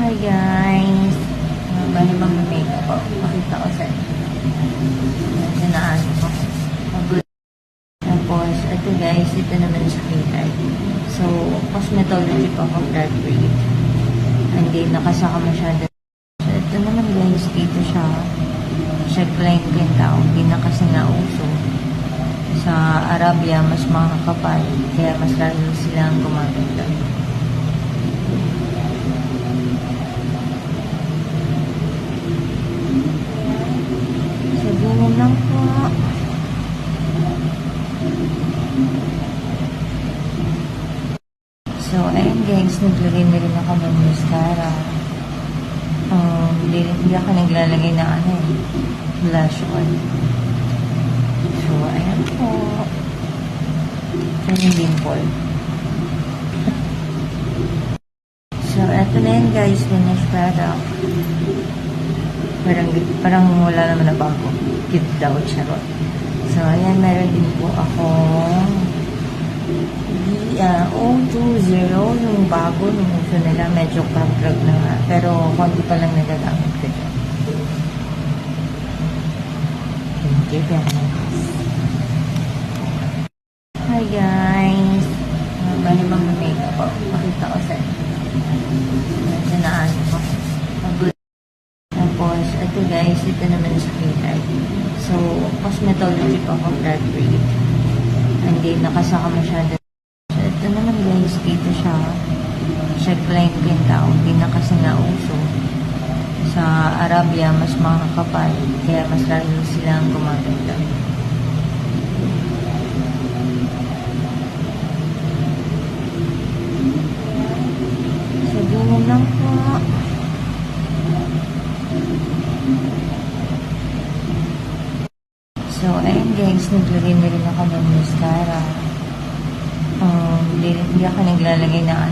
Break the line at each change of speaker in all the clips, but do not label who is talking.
Hi guys! Bali mag-makeup ako. Pakita ko sa inyo. Sinaan ko. Good. Tapos, ito guys, ito naman sa hair. So, cosmetology pa ako graduate. Hindi nakasaka masyado. So, ito naman guys, dito siya. Checkline ko yung tao. Hindi na kasi nauso. Sa Arabia, mas makakapal. Kaya mas lalo silang gumamit doon. Sabihin lang po. So, ayun guys, naglagay na rin ako ng mascara. Hindi ako naglalagay na blush on. So, ayan po. Ito yung dimple. So, eto na yun guys, finished product. Parang wala naman na bago. Cute daw, charot. So, ayan, meron din po akong O20, yung bago, yung uso nila, medyo crag na nga. Pero, konti pa lang nagagamit ko dyan. Thank you very much. Hi guys! Bali mag-makeup ako. Pakita ko sa inyo. Sinaan ko. Good. Tapos, ito guys, ito naman sa hair. So, cosmetology pa ako graduate. Hindi nakasaka masyado. So, ito naman guys, dito siya. Checkline ko yung tao. Hindi na kasi nauso. Sa Arabia, mas makakapal. Kaya mas lalo silang gumamit doon. Sabihin lang po. So, ayun guys, naglagay na rin ako ng mascara. Hindi ako naglalagay na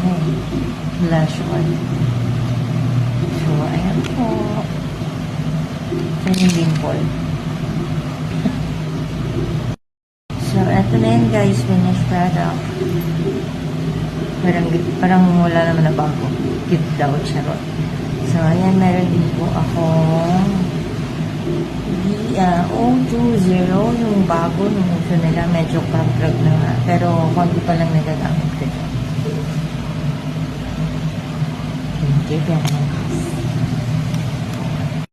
blush on. So, ayan po. Ito yung dimple. So, eto na yun guys, finished product. Parang wala naman na bago. Cute daw, charot. So, ayan, meron din po akong O20, yung bago, yung uso nila, medyo crag na nga. Pero, konti pa lang nagagamit ko dyan. Thank you very much.